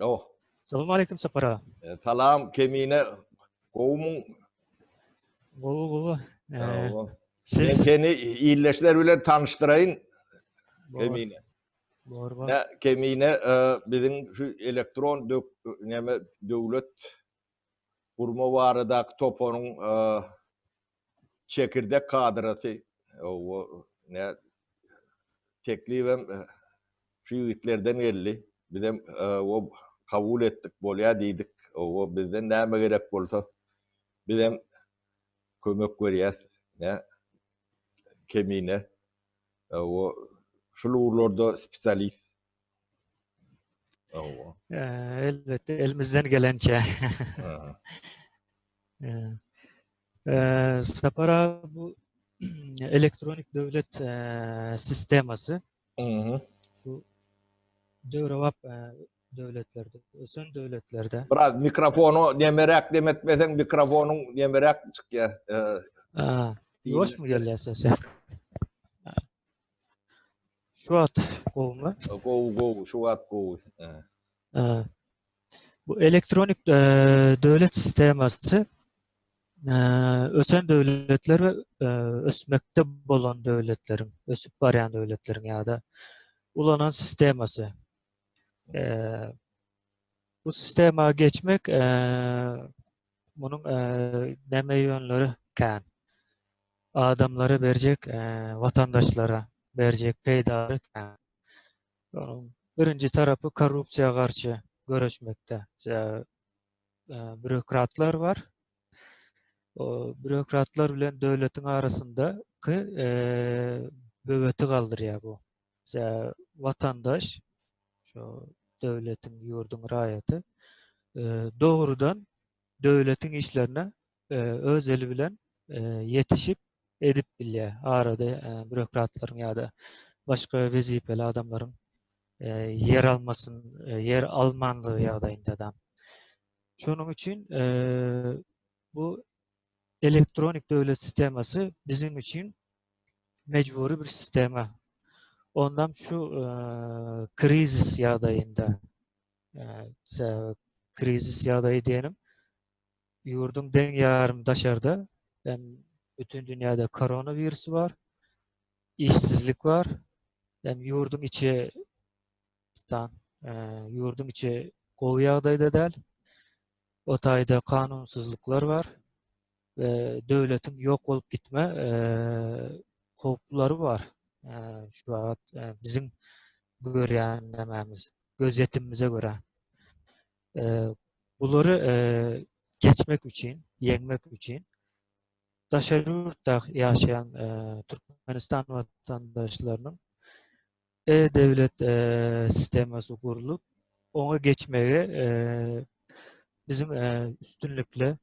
Oh, Selamun aleyküm Sapara. salam kemiğine kovmun. Bolu. Ben Siz kendi iyileşler bile tanıştırayım bor kemiğine. bor. Ne kemiğine bizim şu elektron devlet kurma varıdak toponun çekirdek kadrası. O ne teklifim şu yiğitlerden geldi. Bizim o kabul ettik, bolya dedik. O bizden ne gerek bolsa bizim kömek veriyor. Ne kemiğine. O şulurlarda spesyalist. O. Elbette elimizden gelince. Aha. Sapara bu elektronik devlet sisteması. Hı. Bu Devravap devletlerde, ösen devletlerde. Biraz mikrofonu demerak demetmesen mikrofonun demerak çık ya. Yoş mu geliyor sesi? Şu at kovma. Go şu at go. Bu elektronik devlet sisteması ösen devletler ve ösmekte olan devletlerin, ösüp barayan devletlerin ya da ulanan sisteması. Bu sistema geçmek bunun neme yönleri kan. Adamlara verecek, vatandaşlara verecek peydarı kan. Onun birinci tarafı korrupsiya karşı görüşmekte. Bürokratlar var. O bürokratlar bilen devletin arasındaki bögeti kaldırıyor bu. Mesela vatandaş, şu devletin, yurdun rahatı doğrudan devletin işlerine öz eli bilen yetişip edip biliyor. Arada bürokratların ya da başka vazifeli adamların yer almanlığı ya da indadan. Şunun için bu elektronik devlet sisteması bizim için mecburi bir sistema. Ondan şu krizis yağdayında krizis yağdayı diyelim yurdun den yarım daşarda hem bütün dünyada koronavirüsü var, işsizlik var, hem yurdun içi e, yurdun içi kov yağdayda del, o tayda kanunsuzluklar var ve devletin yok olup gitme korkuları var. Şu an bizim görenlememiz, gözetimimize göre. Bunları geçmek için, yenmek için Daşarurt'ta yaşayan Türkmenistan vatandaşlarının e-devlet sisteması kurulup ona geçmeye bizim üstünlükle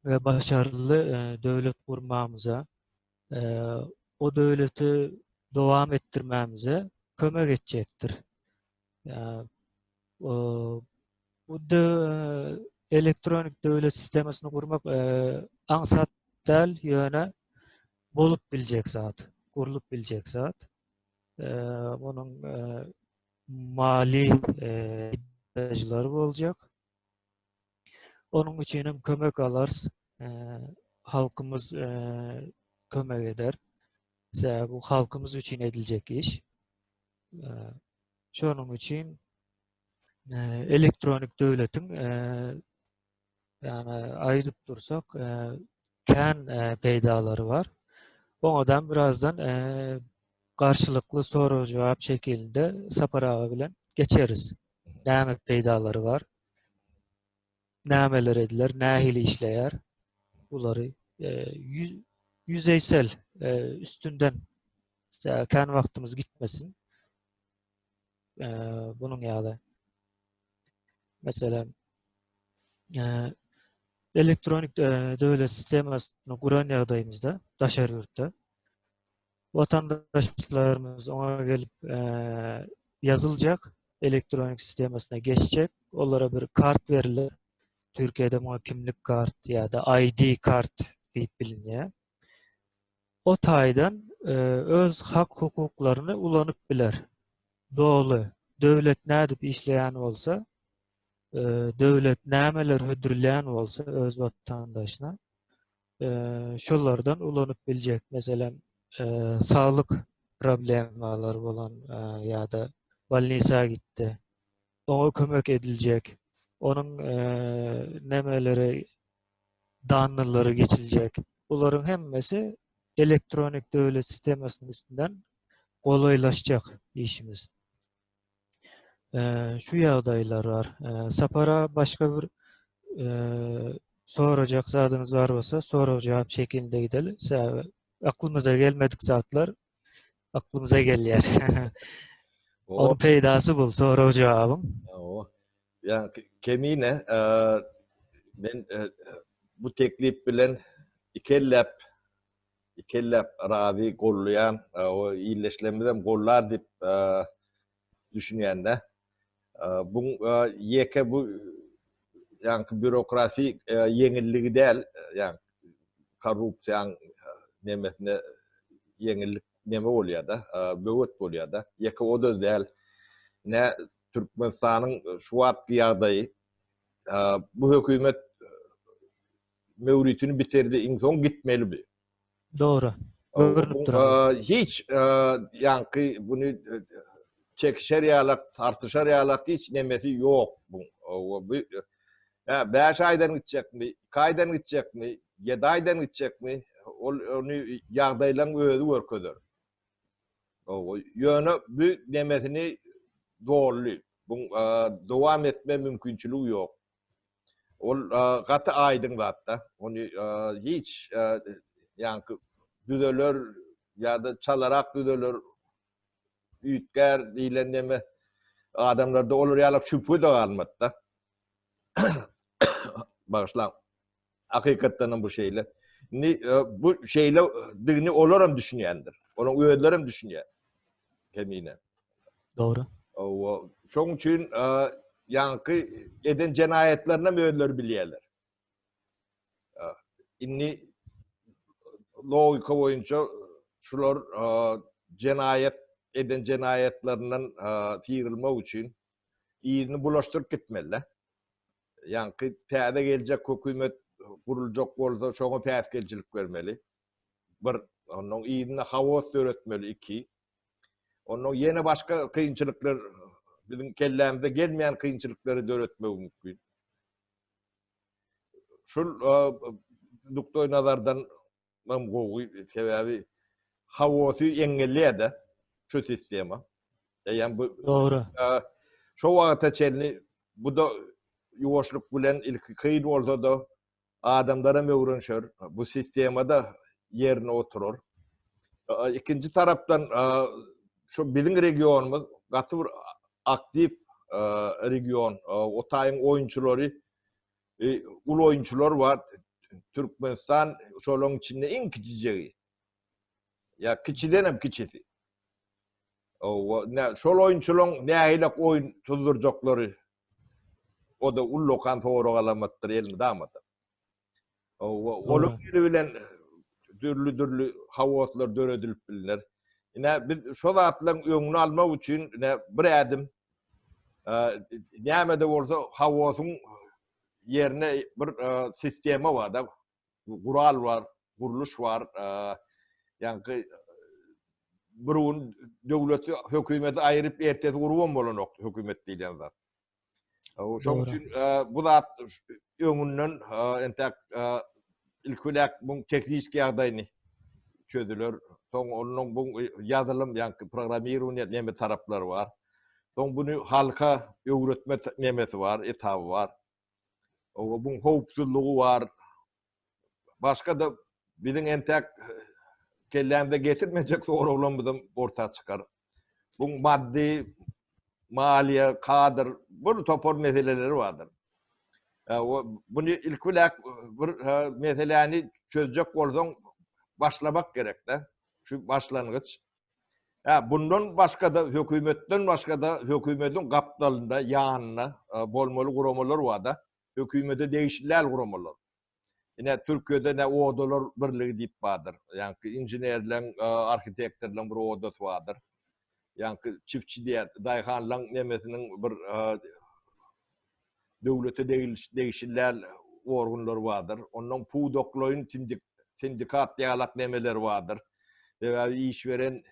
ve başarılı devlet kurmamıza, o devleti devam ettirmemize kömek edecektir. Yani, bu elektronik devlet sistemasını kurmak ansat del yöne bulup bilecek zat, kurulup bilecek zat. Bunun mali ihtiyacları olacak. Onun için hem kömek alırız, halkımız kömek eder. Mesela bu halkımız için edilecek iş. Şunun için elektronik devletin yani ayırıp dursak ken peydaları var. Ondan birazdan karşılıklı soru cevap şeklinde Sapara bilen geçeriz. Näme peydaları var, nämeler ediler, nähili işleyer. Bunları yüzeysel üstünden ken vaktimiz gitmesin. Bunun yağda mesela elektronik devlet sistemasını kuran yağdayımızda Daşarurt'ta vatandaşlarımız ona gelip yazılacak, elektronik sistemasına geçecek. Onlara bir kart verilir. Türkiye'de kimlik kart ya da ID kart deyip biliniyor. O taydan öz hak hukuklarını ulanıp biler. Doğru. Devlet ne edip işleyen olsa döwlet nämeler hödürlän bolsa öz vatandaşyna şollardan ulanyp biljek. Meselem, sağlık problemleri bolan ýa-da balnisa gitdi. Oňa kömek ediljek. Onuň nemeleri, danlary geçiljek. Bularyň hemmesi elektronik döwlet sistemasynyň üstünden golaýlaşjak işimiz. Şu ýagdaýlar bar. Sapara başga bir sorajak zadyňyz bar bolsa, soraw jogap şeklinde gideli. Aklymyza gelmedik zatlar aklymyza gelýär. O, Onun peýdasy bul, soraw jogabym. o. Ya kemine ben bu teklip bilen ikellep ravi gollayan o iyileşlemeden gollar dip düşünýände bu yeke bu yani bürokrasi yeňilligi däl yani korrupsiýaň nemesine yeňillik neme bolýar da böwet bolýar da yeke o da däl ne Türkmenistanyň şu wagtky ýagdaýy bu hökümet mewritini bitirdi inson gitmeli. Doğru. Görünüp duran. Hiç yankı bunu çekişer ýalak, tartışar ýalak hiç nemesi yok bu. Ya 5 aydan gidecekmi, 2 aydan gidecekmi, 7 aydan gidecekmi? Onu ýagdaýlaryň özü görkezler. O ýöne bu nemesini doğru. Bu dowam etme mümkinçiligi yok. Ol gaty aýdyň zatda. Onu hiç yankı düzeler ya da çalarak düzeler üýtger diýlen neme adamlarda olur ýalap şüphe de galmady. Başlan. Hakykatdan bu şeýle. Bu şeýle digini olaram düşünýändir. Olaň öýlerim düşünýär. Kemine. Doğru. O şoň üçin yankı eden jenayetlerine öýler bilýärler. Inni logika boyunca şular jenayet eden jenayetlerinden tirilmek için iyini bulaştırıp gitmeliler. Yani täze gelecek hökümet kuruljak bolsa şoňa päsgelçilik bermeli. Bir onuň iyini hawos öğretmeli. 2. Onuň ýene başga kynçylyklar bizim kellämizde gelmeýän kynçylyklary öğretmek mümkin. Şol nukta nazardan ben gowy sebebi hawosy eňellýärdi şu sistema. Yani bu Doğru. şu wagta çelni bu da ýuwaşlyk bilen ilki kyn bolsa da adamlara mewrenşer. Bu sistemada yerine oturur. İkinci tarapdan şu bizim regionumuz gaty bir aktif region. O taýyň oýunçulary ul oýunçular var. Türkmenistan şolaryň içinde en kiçijegi. Ya kiçiden hem kiçisi. O şol oýunçularyň nähilek oýun tuzdurjaklary o da ul lokan toğru alamatdyr elmi damada. Olum bilen türlü hawoslar döredilip bilinler. Ine biz şol atlaryň öňüni almak üçin bir ädim näme de bolsa hawosyň yerine bir sistema var da gural var, guruluş var. Yani burun döwleti hökümeti aýryp ertesi gurban bolan hökümet diýilen zat. Şoň üçin bu zat öňünden entek ilkulak bu teknik ýagdaýyny çözdüler. Soň onuň bu ýazylym ýa-ni programmирование näme taraplary var. Soň bunu halka öwretme nemesi var, etapy var. O bu howpsuzlygy var. Başka da bizim entek kellämde getirmejek sorawlarymyzdan ortağa çykar. Bu maddi, maliýe, kadyr, bir topar meseleleri vardır. Bunu ilkulak bir meseleni çözecek bolsaň başlamak gerek de. Şu başlangıç. Bundan başka da hökümetten başka da hökümetin gapdalynda ýanyna bolmaly guramalar var da. Hökümete değişiklikler guramalar. Yine Türkiye'de ne odalar birligi diýip bardyr. Yani injenerler, arhitektörler bir odası vardır. Yani çiftçi diye dayhanlan nemesinin bir döwlete değişiller organlar vardır. Onun pudokloyun sindikat diyalak nemeler vardır. Ve işveren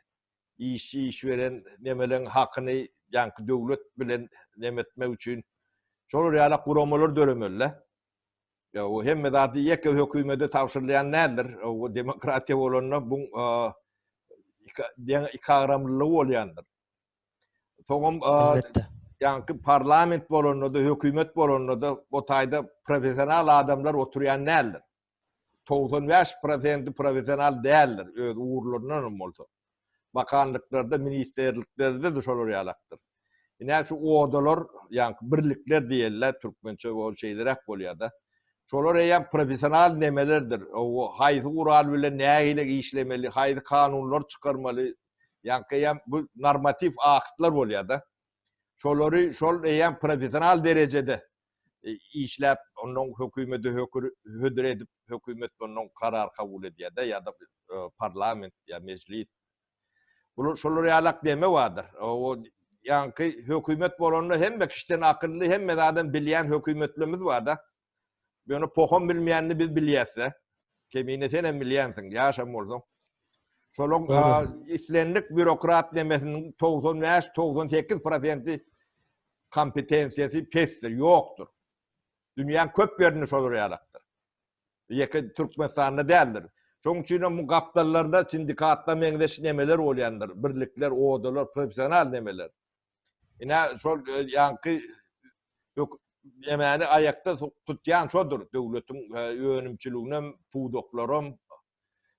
nemelerin hakkını yankı döwlet bilen nemetme üçün şol realak guramalar döremelle. Ya o hemme zatı ýeke hökümete tawşyrlayan nädir? O demokratiýa bolanna bu ikagramlylygy bolýandyr. Soňam Elbette. yankı parlament bolanna da hökümet bolanna da o taýda professional adamlar oturýan nädir? 95% professional däldir, öz uğurlarından bolsa. Bakanlıklarda, ministerliklerde de şolar ýalakdyr. Ine şu odalar, yankı birlikler diýerler, türkmençe o şeyler hep bolýar-da. Şolar eýen professional nemelerdir. O haýsy ural bilen nähile işlemeli, haýsy kanunlar çykarmaly, yankı eýen bu normatif aktlar bolýar-da. Şolary şol eýen professional derejede işläp, onuň hökümeti hödür edip, hökümet onuň karar kabul edýär-de ýa-da parlament ýa meclis. Bunu şolary ýalak deme vardır. O yankı hökümet bolanlar hemme kişiden akıllı, hemme zaten bilýän hökümetlerimiz var-da. Bunu pohon bilmeýänini biz bilýärse, kemine sen hem bilýänsiň, ýaşam bolsaň. Şolong islenlik bürokrat demesinin 95-98% kompetensiýasy pestir, ýokdur. Dünýäň köp ýerinde şolar ýalakdyr. Ýeke Türkmenistanda däldir. Şoň üçin bu gaptallarda sindikatda meňdeş nemeler bolýandyr. Birlikler, odalar, professional nemeler. Ine şol yankı yemäni ayakta tutýan şodur. Döwletiň öňümçiliginem, pudoklaram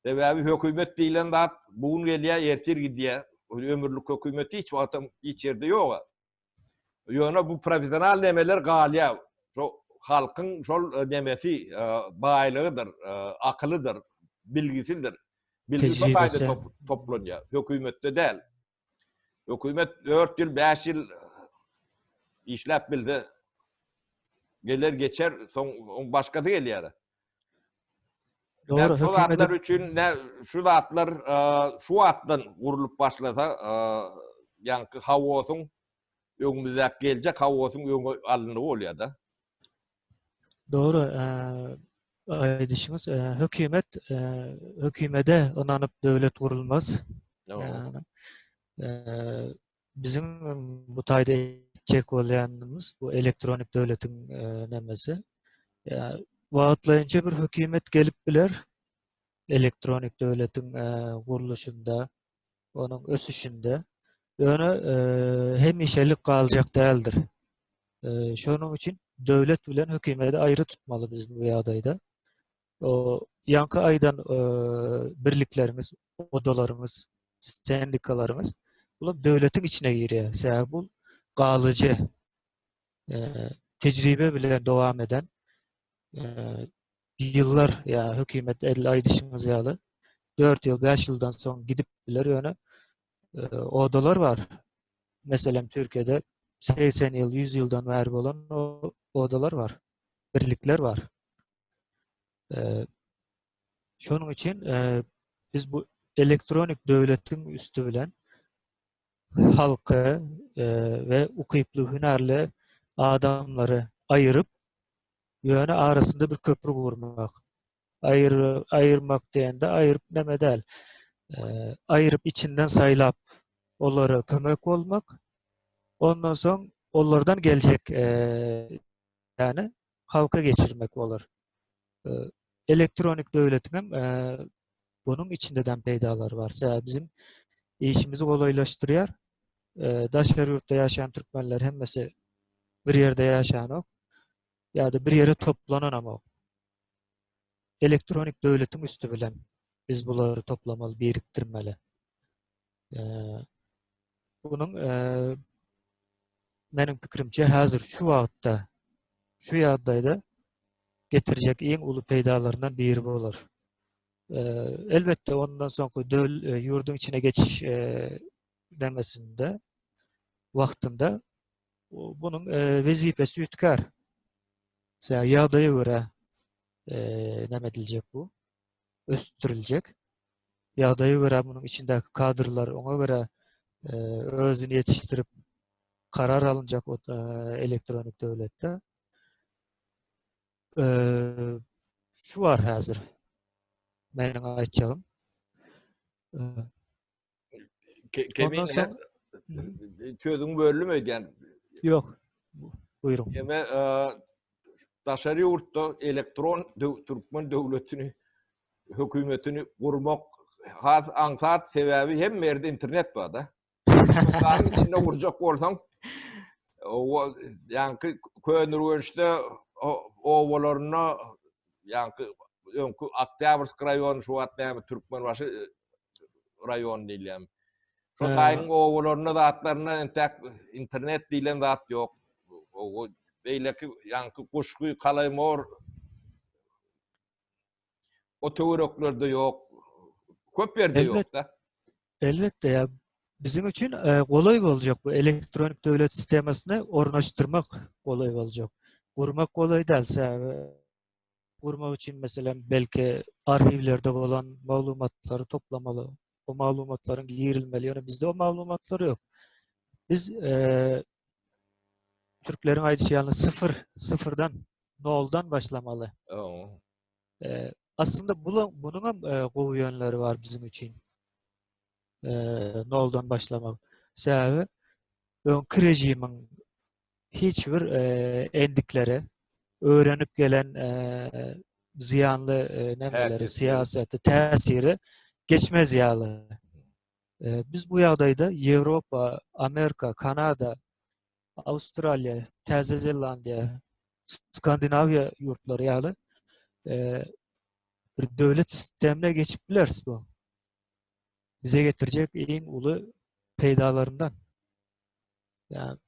we hökümet diýilen zat bugun gelýär, ertir gidýär. Ömürlük hökümeti hiç wagtam hiç ýerde ýok. Ýöne bu professional nemeler galýar. Şo halkyň şol nemesi baýlygydyr, akylydyr, bilgisidir. Bilgisi taýda toplanýar. Hökümetde däl. Hökümet 4 ýyl, 5 ýyl işläp bildi. Gelir geçer, son başkası gelýär. Doğru, Şu atlar üçün şu atlar şu atdan gurulup başlasa yankı hawosyň öňümizde geljek hawosyň öňe alındy bolýar-da. Doğru. Aýdyşyňyz hökümete onanyp döwlet gurulmaz. Yani, bizim bu taýda etjek bolýanymyz bu elektronik döwletiň nemesi. Wagtlaýynça bir hökümet gelip biler elektronik döwletiň guruluşunda, onuň ösüşinde. Ýöne hemişelik galjak däldir. Şonuň üçin döwlet bilen hökümeti aýry tutmaly biz bu ýagdaýda. O ýanky aýdan birliklerimiz, odalarımız, sendikalarımız bular döwletiň içine girýär. Sebäbi bu galyjy tejribe bilen dowam eden yıllar ya hökümet el aýdyşyňyz ýaly 4 ýyl 5 ýyldan soň gidip biler ýöne odalar var. Meselem Türkiýede 80 ýyl 100 ýyldan bäri bolan odalar var. Birlikler var. Şonuň üçin biz bu elektronik döwletiň üstü bilen halky we ukyply hünärli adamlary aýyryp ýöne arasynda bir köprü gurmak. Aýyrmak diýende aýyryp näme däl. Aýyryp içinden saýlap olary kömek bolmak. Ondan soň ollardan geljek yani halka geçirmek bolar. Elektronik döwletiň bunun içindeden peýdalar var. Bizim işimizi golaylaşdyrýar. Daşary ýurtda ýaşaýan türkmenler hemmesi bir ýerde ýaşanok ýa-da bir ýere toplananok. Elektronik döwletiň üstü bilen biz bulary toplamaly, biriktirmeli. Bunun meniň pikirimçe häzir şu wagtda, şu ýagdaýda getirjek iň uly peýdalaryndan biri bolar. Elbette ondan soňky ýurdun içine geçiş demesinde wagtynda bunun wezipesi ütkär. Ýagdaýa görä näme diljek bu? Östüriljek. Ýagdaýa görä bunun içindäki kadrlar oňa görä özüni ýetişdirip karar alınjak elektronik döwletde. şu var hazır. Benim aytjagym. Ondan Kemin soň sözüň bölünmeden yok. Buyurun. eme daşary ýurtda elektron türkmen döwletini hökümetini gurmak has aňsat sebäbi hem ýerde internet bar da. Şondaň içinde gurjak bolsaň o ýanky könürüşde owalaryna ýanky öňkü Oktýabrsk raýony şu wagtda Türkmenbaşy raýon diýilýär. Şo daýyň owalaryna zatlaryna internet diýilen zat ýok. O beýleki ýanky guşgy kalaýmor o töwereklerde ýok. Köp ýerde ýok da. Elbette ya. Bizim için kolay olacak bu elektronik devlet sistemini ornaştırmak kolay olacak. Kurmak kolay değilse kurmak için mesela belki arşivlerde olan malumatları toplamalı. O malumatların girilmeli. Yani bizde o malumatları yok. Biz Türklerin aytýany sıfırdan, noldan başlamalı. Aslında bunun gowy yönleri var bizim için. Noldan başlamak. Sebäbi öňkü rejimiň hiçbir endikleri, öğrenip gelen ziyanlı nemeleri, siyaseti, täsiri geçmez ýaly. Biz bu ýagdaýda Ýewropa, Amerika, Kanada, Avustralya, Täze Zelandiýa, Skandinaviýa ýurtlary ýaly bir döwlet sistemine geçip bilersiz bu. Bize getirecek en ulu peydalarından. Yani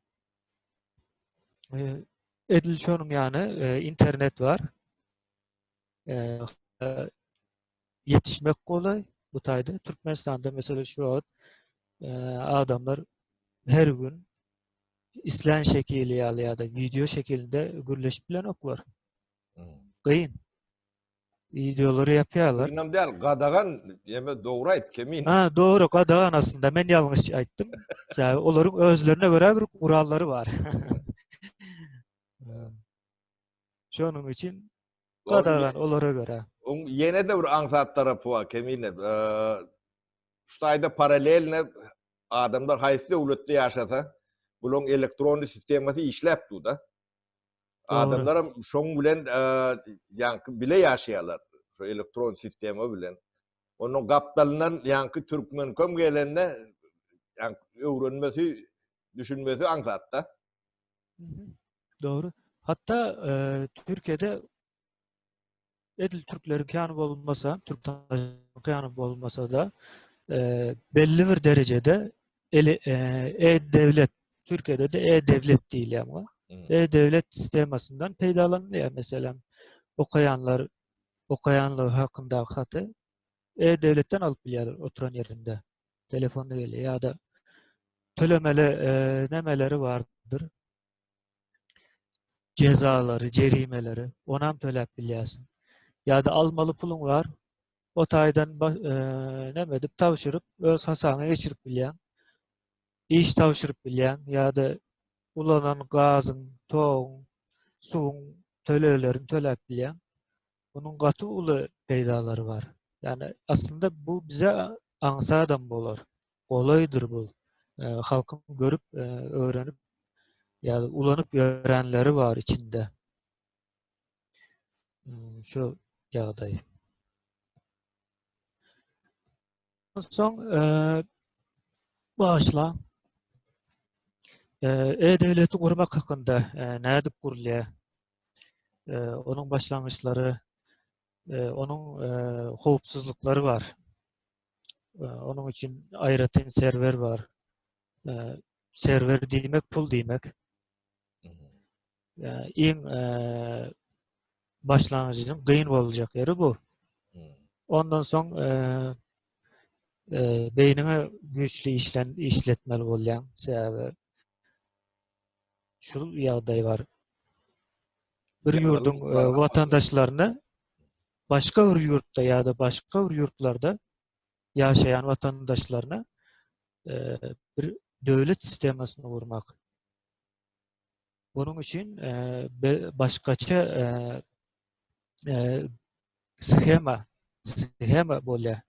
edil şonun yani internet var. Yetişmek kolay bu tayda. Türkmenistan'da mesela şu an adamlar her gün islan şekili ya da video şeklinde gürleşip bilen oklar. Kıyın. Videoları yapıyorlar. Benim değil, qadağan yeme doğru ayt kemin. Ha doğru qadağan aslında. Ben yanlış aytdım. Onların özlerine göre bir kuralları var. Şonun için qadağan onlara göre. Yine de bir aňsat tarapy var kemin. Şuýda paralelne adamlar haýsy döwletde ýaşasa, bulan elektronik sistematy işläp da. Adamlar şoň bilen ýanky bile ýaşaýarlar. Şu elektron sistema bilen. Onun gapdalynan ýanky türkmen köm gelende ýanky öwrenmesi, düşünmesi aňsat da. Doğru. Hatta Türkiye'de edil Türklerin kânı bolmasa, Türklerin kânı bolmasa da belli bir derecede e-devlet, Türkiye'de de e-devlet diýilýär ama e-devlet sistemasından peýdalanýar mesela okayanlar hakynda haty e-devletten alıp bilýärler oturan yerinde. Telefonda gelýär ya da tölemeli nemeleri vardır. Cezaları, cerimeleri onam töläp bilýärsin. Ya da almalı pulun var. O taýdan nemedip tawşyryp öz hasaňa geçirip bilýän. İş tawşyryp bilýän ya da ulanan gazyň, toň, suwuň tölelerini töläp bilýän. Bunun gaty uly peýdalary var. Yani aslında bu bize aňsadam bolar. Golaýdyr bu. Halkyň görüp, öğrenip yani ulanıp görenleri var içinde. Şu ýagdaý. Soň başla e-devleti gurmak hakynda nädip gurulýar? Onun başlangyçlary, onun howpsuzlyklary var. Onun için aýratyn server var. Server diýmek pul diýmek. En başlangıcının kıyın olacak yeri bu. Ondan soň beynine güçlü işletmeli bolýan sebäbi şu ýagdaý var. Bir ýurdun watandaşlaryny başga bir ýurtda ýa-da başga bir ýurtlarda ýaşaýan watandaşlaryna bir döwlet sistemasyny gurmak. Bunun için başkaça schema bolýar.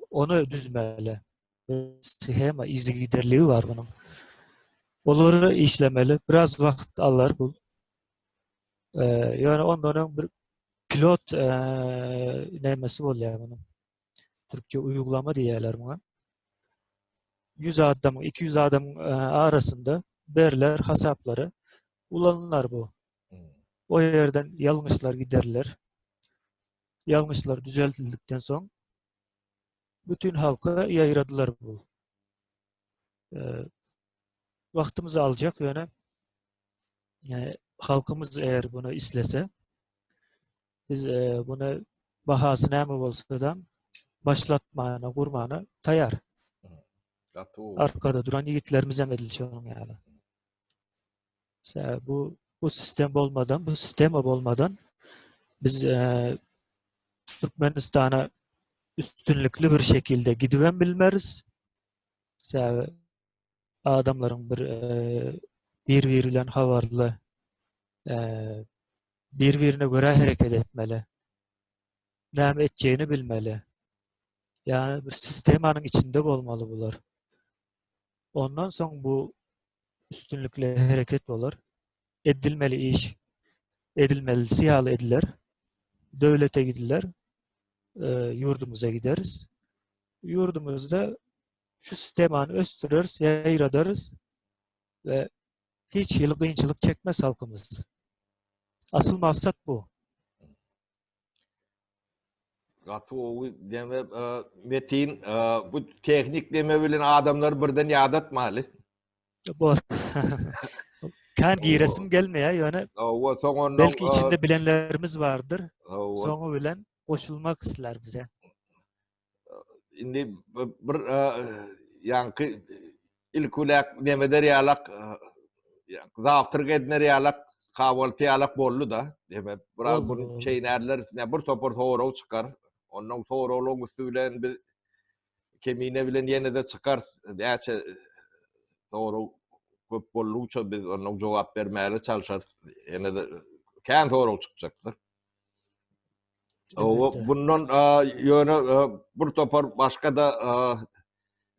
Onu düzmeli. Schema, izgiderliği var bunun. Olary işlemeli. Biraz vakt alır bu. Yani ondan bir pilot nemesi bolýar bunun. Türkçe uygulama diýerler buna. 100 adam, 200 adam arasında berler, hasapları ulanırlar bu. O yerden yanlışlar giderler. Yanlışlar düzeltildikten sonra bütün halka yayradılar bu. Vaktimizi alacak yani halkımız eğer bunu istese biz bunu bahası näme bolsa da başlatmana, kurmana tayar. Arkada duran yiğitlerimiz emedilçi onun yani. Bu sistem olmadan biz Türkmenistan'a üstünlüklü bir şekilde gidiven bilmeriz. Adamların birbiriyle havarlı birbirine göre hareket etmeli. Näme eteceğini bilmeli. Yani bir sistemanın içinde olmalı bunlar. Ondan sonra bu üstünlükle hareket olur. Edilmeli iş, edilmeli siyalı edilir. Devlete gidilir. Yurdumuza gideriz. Yurdumuzda şu sistemanı östürürüz, yayradarız ve hiç kıyınçılık çekmez halkımız. Asıl maksat bu. Metin bu teknikleme bilen adamlar birden yadatmaly. Bu kan giresim gelmeye yani belki içinde bilenlerimiz vardır. Soňu bilen koşulmak ister bize. Indi bir yankı ilkulak nemeder ýalak zaptyr edner ýalak kawalty ýalak boldy da. Demek biraz bunu çeýnerler, bir topar soraw çykar. Ondan sorawlaryň üstünden biz kemine bilen ýene de çykar. Däçe soraw köp bolluça biz ona jogap bermäle çalşar. Ýene de kän soraw çykjakdyr. Bundan ýöne bir topar başga da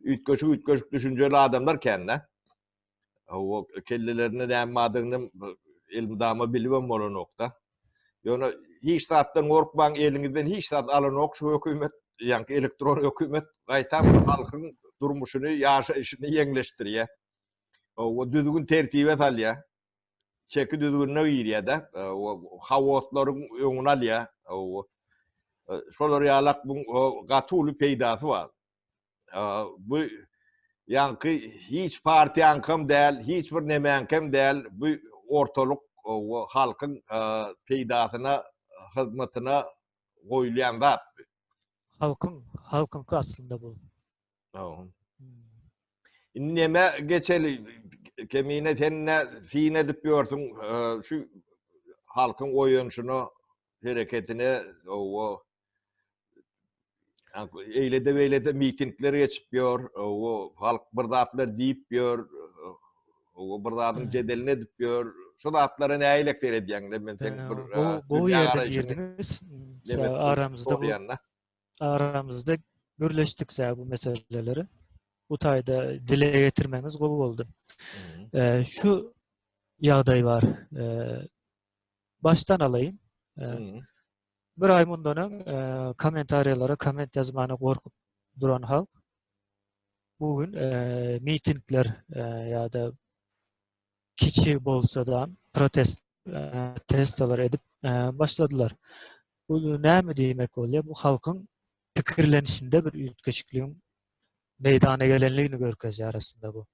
ütköşük düşünjeli adamlar kenne. O kellelerine näme ilmdama bilmem bolan nokta. Ýöne hiç zatdan gorkmaň, eliňizden hiç zat alanok şu hökümet, ýa-ni elektron hökümet gaýtam halkyň durmuşyny, ýaşaýyşyny ýeňleşdirýär. O düzgün tertibe salýar. Çeki düzgünne girýär-de, o hawatlaryň öňüne alýar. Şolar ýalak bu gatyly peýdasy bar. Bu ýanky hiç partiýankam däl, hiç bir nemänkam däl, bu ortalyk halkyň peýdasyna, hyzmatyna goýulýan zat. Halkın aslında bu. Neme geçeli kemine tenne fiine edip ýörsiň şu halkyň oýunçyny, hereketini eýlede mitingler geçip ýör, halk bir zatlar diýip ýör, bir zatyň jedeline edip ýör. Şu zatlara näýlekler edýäňler men tek bir bu ýerde girdiniz. Aramızda gürleşdik bu meseleleri. Bu taýda dile getirmeniz gowy boldy. Şu ýagdaý var. Baştan alayım. Bir ay mundan komentariýalara komment yazmany gorkup duran halk bugün mitingler ýa-da kiçi bolsa da protestler edip başladylar. Bu näme diýmek bolýar? Bu halkyň pikirlenişinde bir ütkeşikligiň meydana gelenligini görkezýär arasında bu.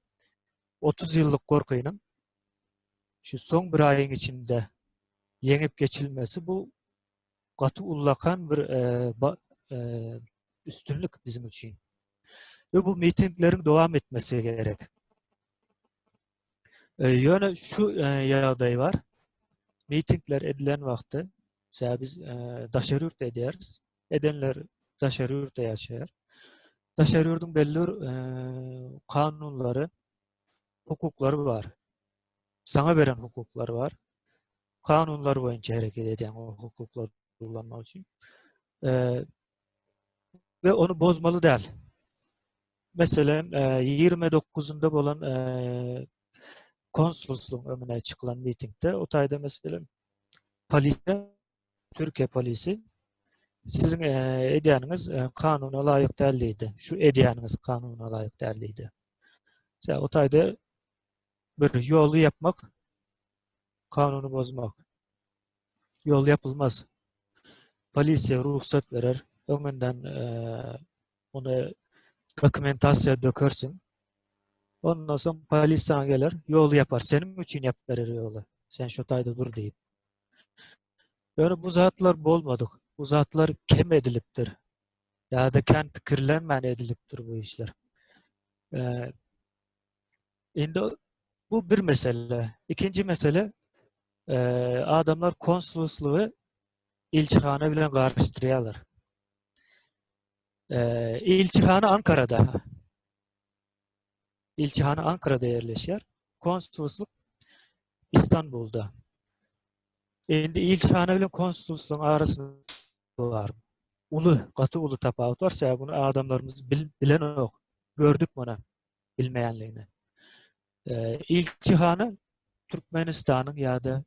30 ýyllyk gorkynyň şu soň bir aýyň içinde yeňip geçilmesi bu gaty ullakan bir üstünlük bizim için. Ve bu mitinglerin devam etmesi gerek. Ýöne şu ýagdaý var. Mitingler edilen wagtda biz daşary ýurt ederiz. Edenler daşary ýurtda ýaşaýar. Daşary ýurduň belli kanunlary, hukuklary var. Sana beren hukuklary var. Kanunlar boýunça hareket edýän o hukuklar kullanmak için. Ve onu bozmalı değil. Mesela 29'unda olan konsolosluğun önüne çıkılan mitingde o tayda mesela polise, Türkiye polisi sizin ediyanınız kanuna layık değilliydi. Şu ediyanınız kanuna layık değilliydi. Mesela o tayda bir yolu yapmak, kanunu bozmak. Yol yapılmaz. Polisiye ruhsat verer. Önünden onu dokumentasyon dökersin. Ondan sonra polis sana gelir, yol yapar. Senin için yapıp verir yolu. Sen şu tayda dur deyip. Yani bu zatlar bolmadık. Bu zatlar kem ediliptir. Ya da kendi fikirlenmen ediliptir bu işler. Ee, Şimdi bu bir mesele. İkinci mesele adamlar konsolosluğu ilçihane bilen karıştırıyorlar. İlçihane Ankara'da. İlçihane Ankara'da yerleşiyor. Konsolosluk İstanbul'da. Şimdi ilçihane bilen konsolosluğun arasında var. Katı ulu tafavut varsa bunu adamlarımız bilen yok. Gördük bunu bilmeyenliğini. İlçihane Türkmenistan'ın ya da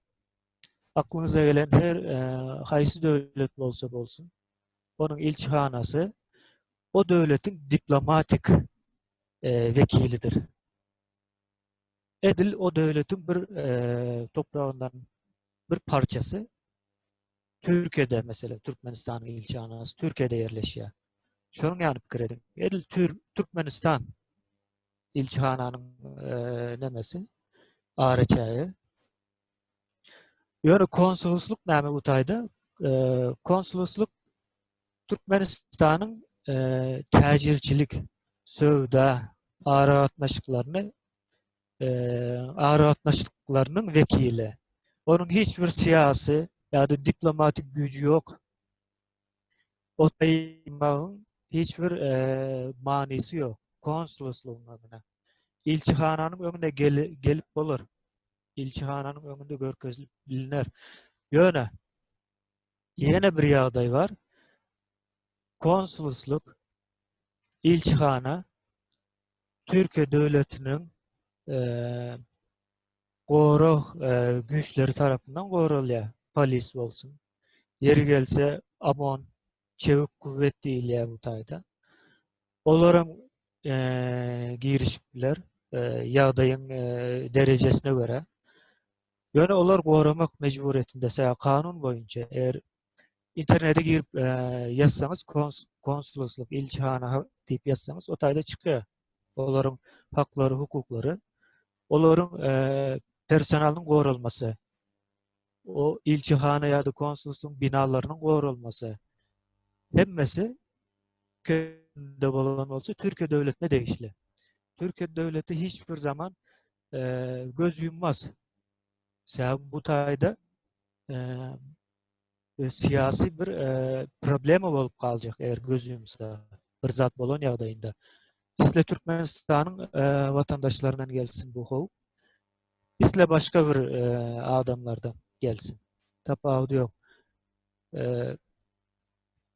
aklınıza gelen her haysi devlet olsa olsun onun ilçihanası o devletin diplomatik vekilidir. Edil o devletin bir toprağından bir parçası. Türkiye'de mesela Türkmenistan'ın ilçihanası Türkiye'de yerleşiyor. Şunun yani fikir edin. Edil Türkmenistan ilçihananın nemesi Ağrıçayı. Yani konsolosluk nemi bu tayda? Konsolosluk Türkmenistan'ın təcirçilik, sövda, ağrı atnaşıklarının vekili. Onun hiçbir siyasi ya da diplomatik gücü yok. O tayımağın hiçbir manisi yok. Konsolosluğun adına. İlçihananın önüne gelip olur. İlçihananın önünde görkezli bilinir. Yine bir yağday var. Konsolosluk, ilçihana, Türkiye devletinin koru güçleri tarafından koruluyor. Polis olsun. Yeri gelse amon, çevik kuvvet değil ya bu tayda. Onların girişimler yağdayın derecesine göre. Yani onlar korumak mecburiyetinde. Mesela kanun boyunca eğer internete girip yazsanız konsolosluk, ilçihana deyip yazsanız o tayda çıkıyor. Onların hakları, hukukları, onların personelinin korunması, o ilçihane ya da konsolosluğun binalarının korunması. Hemmesi Türkiye'de olan olsa Türkiye devletine değişli. Türkiye devleti hiçbir zaman göz yummaz. Mesela bu tayda siyasi bir problem olup kalacak eğer göz yumsa. Bir zat bolon yağdayında. İsle Türkmenistan'ın vatandaşlarından gelsin bu hov. İsle başka bir adamlardan gelsin. Tapavdu yok.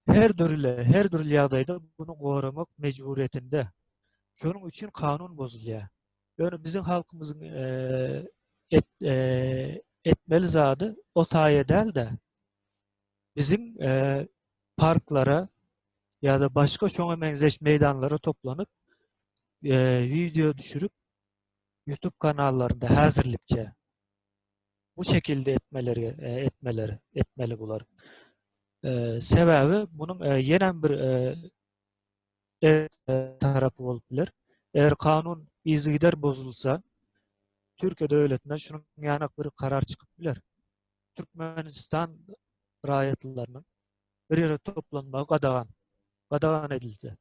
Her türlü yağdayda bunu korumak mecburiyetinde. Şunun için kanun bozuluyor. Yani bizim halkımızın etmeli zadı o taye değil de bizim parklara ya da başka şuna benzeş meydanlara toplanıp video düşürüp YouTube kanallarında hazırlıkça bu şekilde etmeli bular. Sebebi bunun yenen bir tarafı olabilir. Eğer kanun izgider bozulsa Türkiye devletinden şunun yanak bir karar çıkabilir. Türkmenistan rayetlilerinin bir yere toplanma qadağan edildi.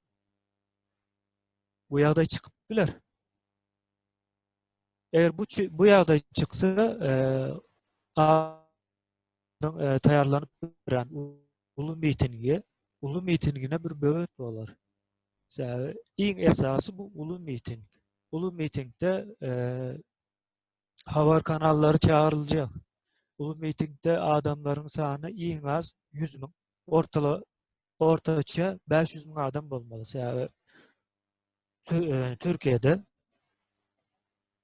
Bu yağda çıkabilir. Eğer bu yağda çıksa tayarlanıp duran ulu mitingine bir böğüt olur. En esası bu ulu miting. Ulu mitingde haber kanalları çağrılacak. Ulu mitingde adamların sany iň az 100 000, ortaça 500 000 adam bolmaly. Yani Türkiye'de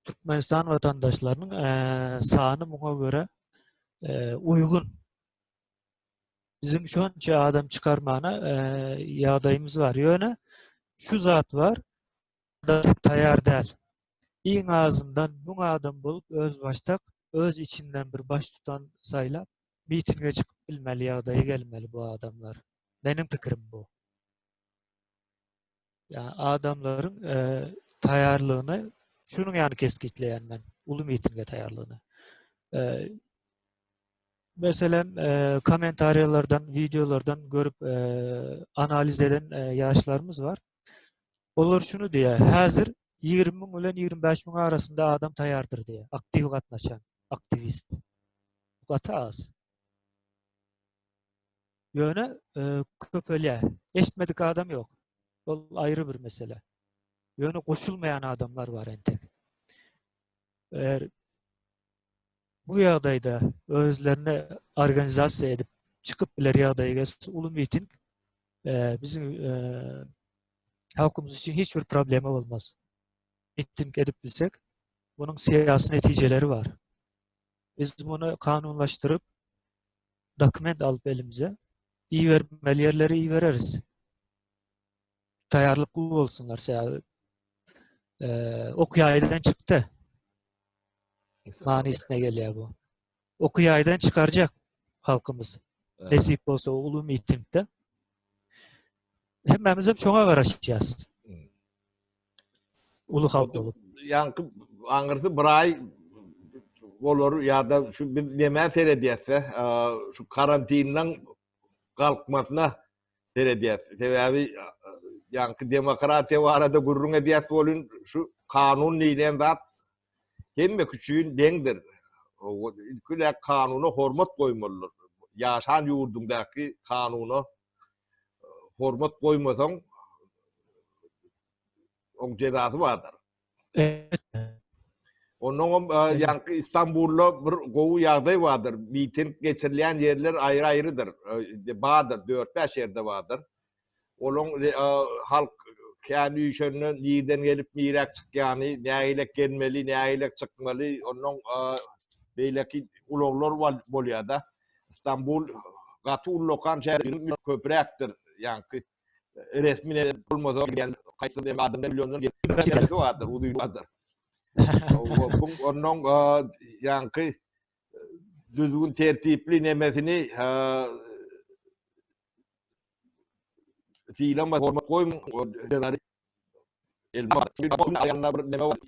Türkmenistan vatandaşlarının sany muňa göre uygun. Bizim şonça adam çıkarmana ýagdaýymyz var. Ýöne şu zat var, da taýar däl. İň azyndan 1000 adam bolup öz baştak, öz içinden bir baş tutan saýlap mitinge çykyp bilmeli, ýagdaýa gelmeli bu adamlar. Benim pikirim bu. Yani adamların taýarlygyny şunun ýany keskitleýän men, ulu mitinge taýarlygyny. Meselem komentariýalardan, videolardan görüp analiz eden ýaşlarymız var. Olar şunu diýär, häzir 20 000 bilen 25 000 arasında adam taýardyr diýär, aktiw gatnaşan, aktivist. Bu gata az. Ýöne köpelýär. Eşitmedik adam ýok. Ol aýry bir mesele. Ýöne goşulmayan adamlar var entek. Eğer bu ýagdaýda özlerine organizasiýa edip çykyp biler ýagdaýa gelse, ulu miting bizim halkymyz üçin hiç bir problemi bolmaz. Miting edip bilsek, bunun siyasi neticeleri var. Biz bunu kanunlaştırıp, dokument alıp elimize, iyi vermeli yerleri iyi veririz. Taýarlykly bolsunlar. Okuýaýdan çıktı. Manisine gelýär bu. Okuýaýdan çıkaracak halkımız. Evet. Nesip bolsa o ulu mitingde. Hemmemiz hep şoňa garaşýas. Ulu halk bolup. Yankı aňyrdy bir ay bolar ýa-da şu bir neme seredýärse, şu karantindan kalkmasyna seredýär. Sebebi yankı demokratiýa barada gurrun edýär bolun şu kanun diýilen zat hemme küçüğün deňdir. Ilkile kanuny hormat goýmalylar. Ýaşan ýurdundaky kanuny hormat goýmasaň oň jezasy bardyr. Evet. Onun yankı İstanbul'da bir gowu ýagdaý bardyr. Miting geçirilýän ýerler aýry-aýrydyr. Bardyr, 4-5 ýerde bardyr. Olaň halk kendi ýüşünden ýerden gelip mirak çykýany, näçe gelmeli, näçe çykmaly, onuň beýleki ulaglar bolýar-da. İstanbul gaty ullakan şäherden köprekdir. Yankı resmine bolmasa gaýtdy adamlar milyonlar gelip bardyr, udy bardyr. Onuň yankı düzgün tertipli nemesini fiilen hormat goýmaň elma aýanlar bir neme bar.